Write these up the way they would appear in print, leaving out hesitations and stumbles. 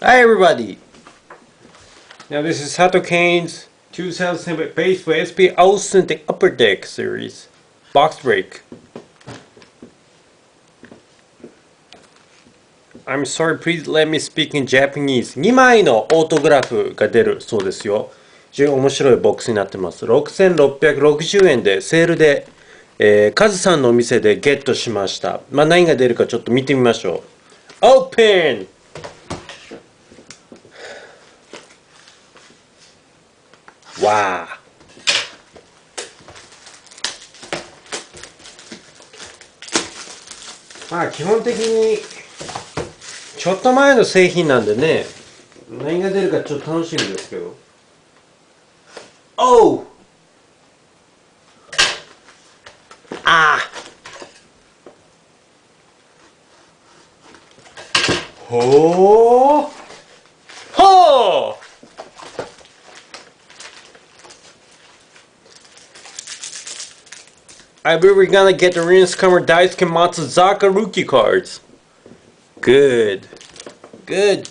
Hi everybody! Now this is SATOKEN'S 2007 base for SP Authentic Upper Deck series. Box break. I'm sorry, please let me speak in Japanese. 2枚のオートグラフが出るそうですよ。非常に面白いボックスになってます。6660円でセールで、カズさんのお店でゲットしました。何が出るかちょっと見てみましょう。オープン！わあ。基本的にちょっと前の製品なんでね、何が出るかちょっと楽しみですけど。おう！ああ！ほー！ほー！I believe we're gonna get the Rinskomer Daisuke Matsuzaka rookie cards. Good. Good.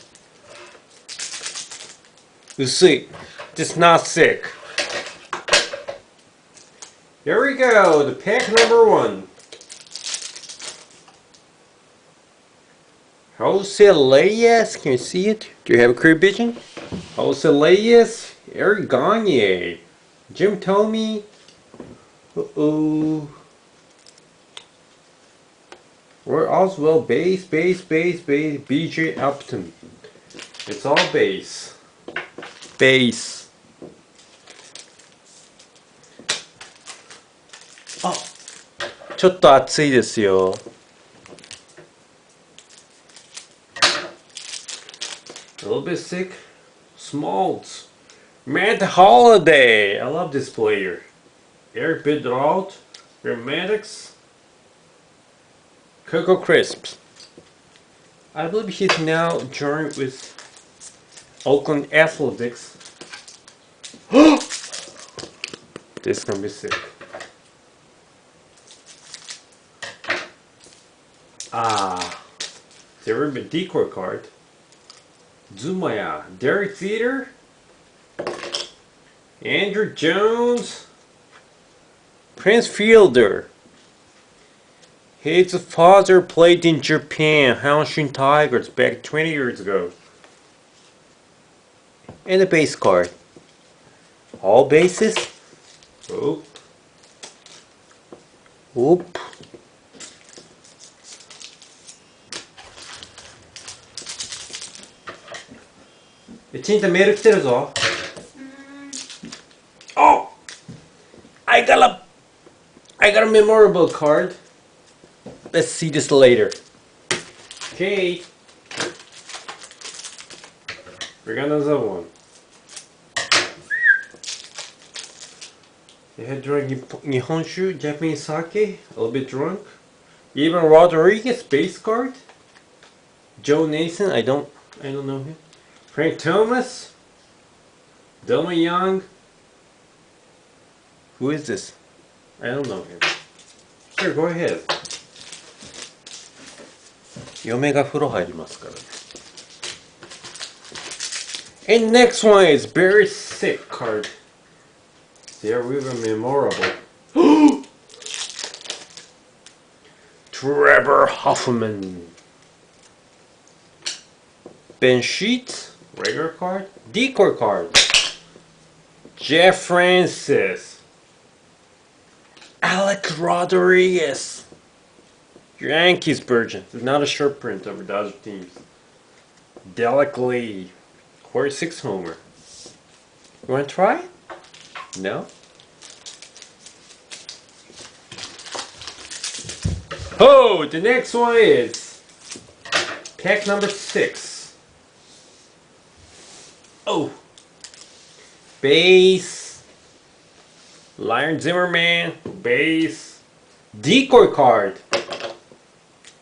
薄い. Just not sick. Here we go. The pack number 1. Jose Reyes. Can you see it? Do you have a clear vision? Jose Reyes. Eric Gagne. Jim Thome. Uh-oh. Roy Oswald, base, BJ Upton. It's all base. Base. Oh! ちょっと熱いですよ。A little bit sick. Smoltz. Matt Holiday. I love this player. Eric Bidrout. Romantics. Coco Crisps. I believe he's now joined with Oakland Athletics. This is gonna be sick. There is a decoy card. Zumaya, Derek Theater, Andrew Jones, Prince Fielder. His father played in Japan, Hanshin Tigers, back 20 years ago. And a base card. All bases. Oop. Oop. It's in the mail来てるぞ. Oh! I got a memorable card. Let's see this later. Okay. We got another one. They had drunk Nihonshu, Japanese sake, a little bit drunk. Even Rodriguez, base card. Joe Nason, I don't know him. Frank Thomas. Delma Young. Who is this? I don't know him. Sure, go ahead. 嫁が風呂入りますからね。And next one is very sick card. They're even memorable. Trevor Hoffman. Ben Sheets, regular card. Decoy card. Jeff Francis. Alex Rodriguez. Yankees version. It's not a short print of the other teams. Delic Lee. 46 homer. You want to try? No? Oh, the next one is pack number 6. Oh. Base. Lion Zimmerman. Base. Decoy card.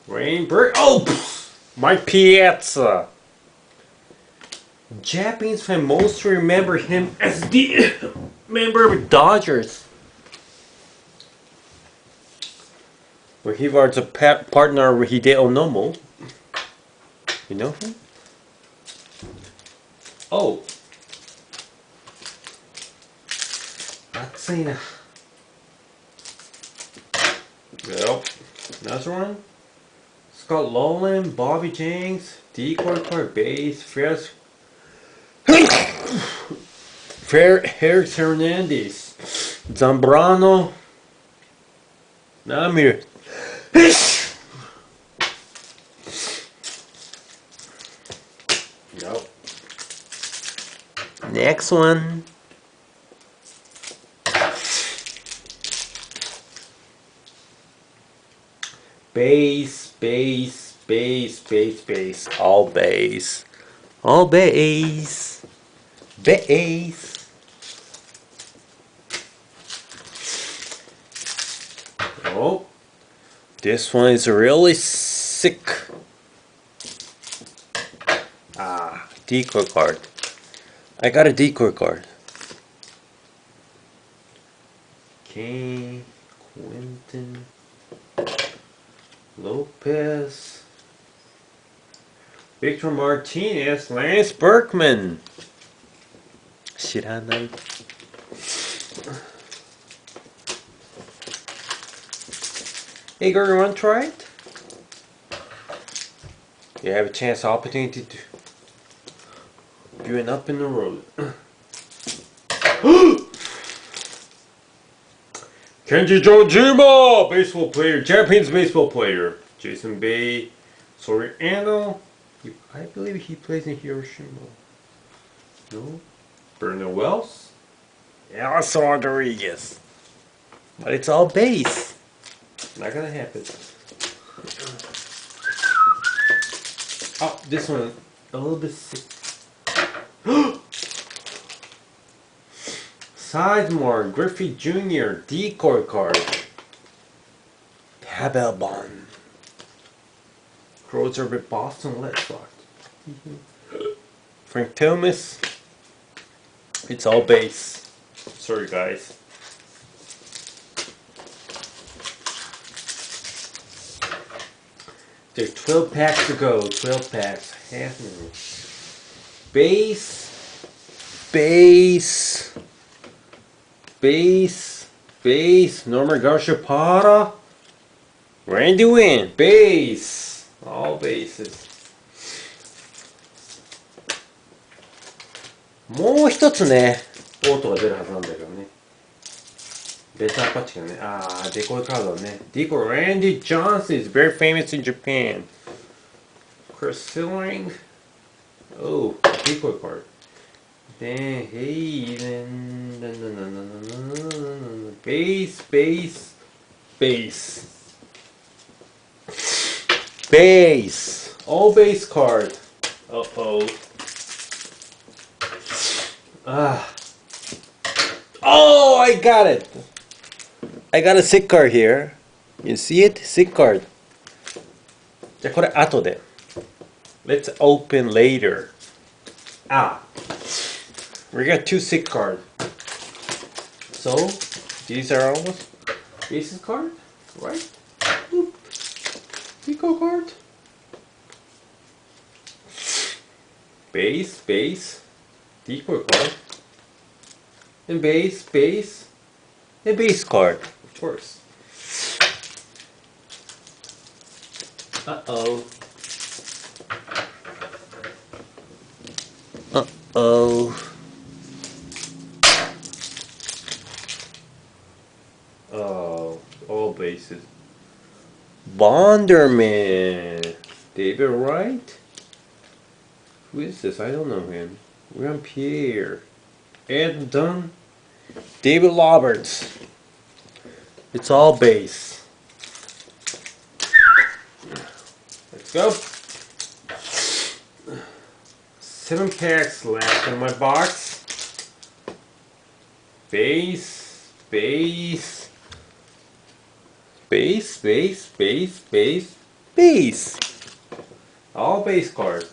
Rainbird. Oh! Mike Piazza. Japanese fans mostly remember him as the member of Dodgers, where he was a partner with Hideo Nomo. You know him? Oh! 熱いな。Yep. Another one. Scott Rowland, Bobby Jenks, Decoy Card Base, Harris Hernandez, Zambrano, Namir. Nope. Next one. Base, base, base, base, base. All base. All base. Base. Oh. This one is really sick. Ah, decoy card. I got a decoy card. Okay, Quentin Lopez, Victor Martinez, Lance Berkman. 知らない。Hey girl, you want to try it? You have a chance, opportunity to do an up in the road. Kenji Jojima, baseball player, Japanese baseball player. Jason Bay, Soriano. I believe he plays in Hiroshima. No. Bernard Wells. Alice Rodriguez. But it's all base. Not gonna happen. Oh, this one a little bit sick. Sizemore, Griffey Jr., decoy card. Pabelbon. Closer with Boston Red Sox. Frank Thomas. It's all base. Sorry guys. There's 12 packs to go. 12 packs. Half minute. Base. Base. Base. Base. Norman Garcia-Parra. Randy Wynn. Base. All bases. もう一つね、オートが出るはずなんだけどね。ベターパッチがね、デコイカードね。デコイ、Randy Johnson is very famous in Japan. Chris Silling. Oh, decoy card. Then, hey, then, base, base, base. Base. All base card. Uh-oh. Oh, I got it. I got a sick card here. You see it? Sick card. じゃあこれ後で。Let's open later. We got two sick cards. So, these are almost bases card, right? Boop. Deco card. Base, base. Decoy card. And base, base. And base card. Of course. Uh-oh. Uh-oh. Oh, all bases. Bonderman. David Wright? Who is this? I don't know him. William Pierre. Ed Dunn. David Roberts. It's all base. Let's go. 7 packs left in my box. Base, base, base, base, base, base, base. All base cards.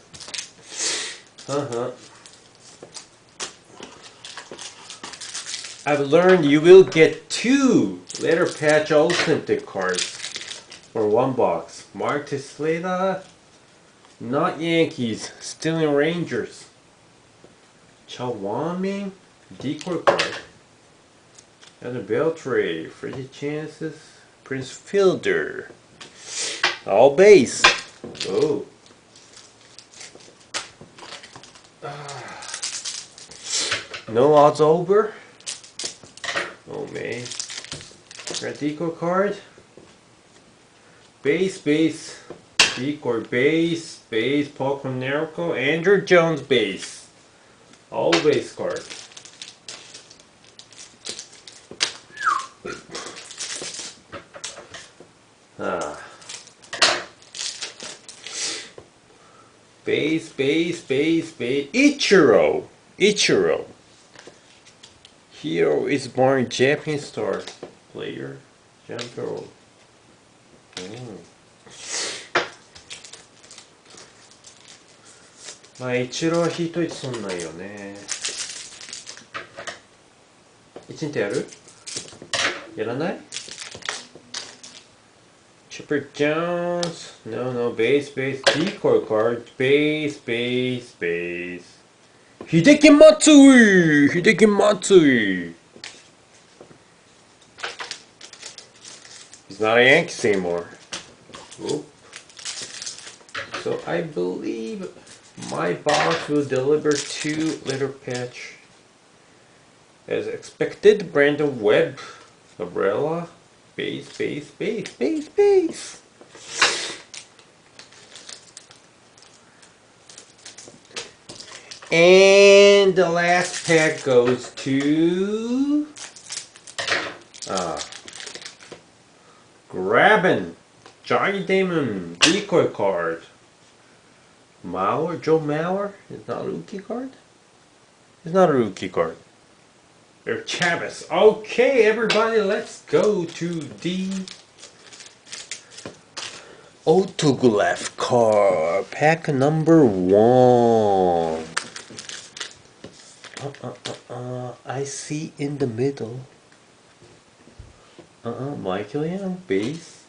I've learned you will get 2 letter patch authentic cards for 1 box. Mark Teixeira, Not Yankees. Still in Rangers. Chawaming. Decoy card. And a Beltray. Freddie Chances. Prince Fielder. All base. Oh. No odds over. Oh man. Got decoy card. Base. Decoy base. Paul Konerko. Andrew Jones base. All base card. Base. Ichiro. Hero is born Japanese star player. Jumper.まあ一郎は引いといて損ないよね。1日やる？やらない？ Chipper Jones. No, base. Decoy card. Base. Hideki Matsui. He's not a Yankees anymore. Oop. So I believe my box will deliver 2 letter patch. As expected, Brandon Webb. Umbrella. Base. And the last pack goes to Grabbin, Johnny Damon, decoy card. Joe Mauer is not a rookie card. It's not a rookie card. They're Chavez. Okay, everybody, let's go to the autograph card pack number 1. I see in the middle. Michael Young, base.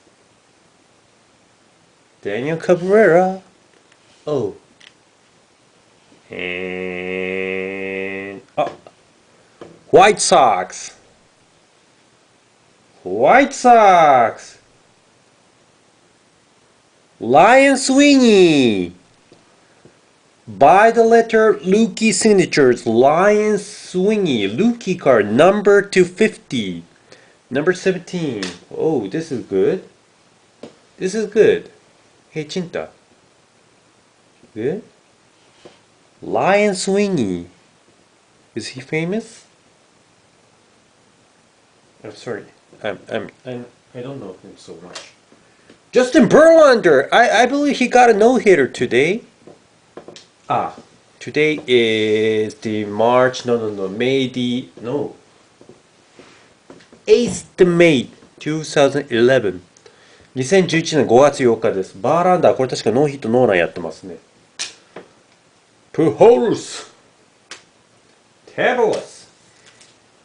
Daniel Cabrera. Oh. And White Sox. Lion Sweeney. By the letter Lukey signatures. Lion Sweeney. Lukey card number 250. Number 17. Oh, this is good. Hey, Chinta. Good? Lion Sweeney. Is he famous? I'm sorry. I don't know him so much. Justin Verlander. I believe he got a no-hitter today. Today is the March. May 8th May 2011. 2011年5月8日です。バーランダー、これ確かノーヒットノーランやってますね。プホルス Tabulous.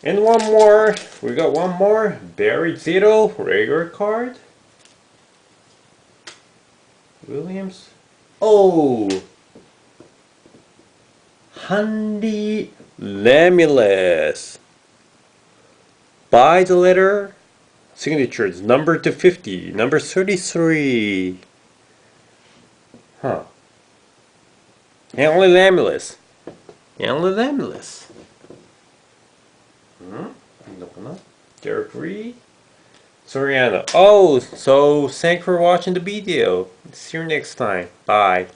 And one more. We got one more. Barry Zito, regular card. Williams. Oh! Handy Lamulus. By the letter signatures number 250, number 33. Hanley Lamulus. Derek Reed. Soriano. Oh, so thanks for watching the video. See you next time. Bye.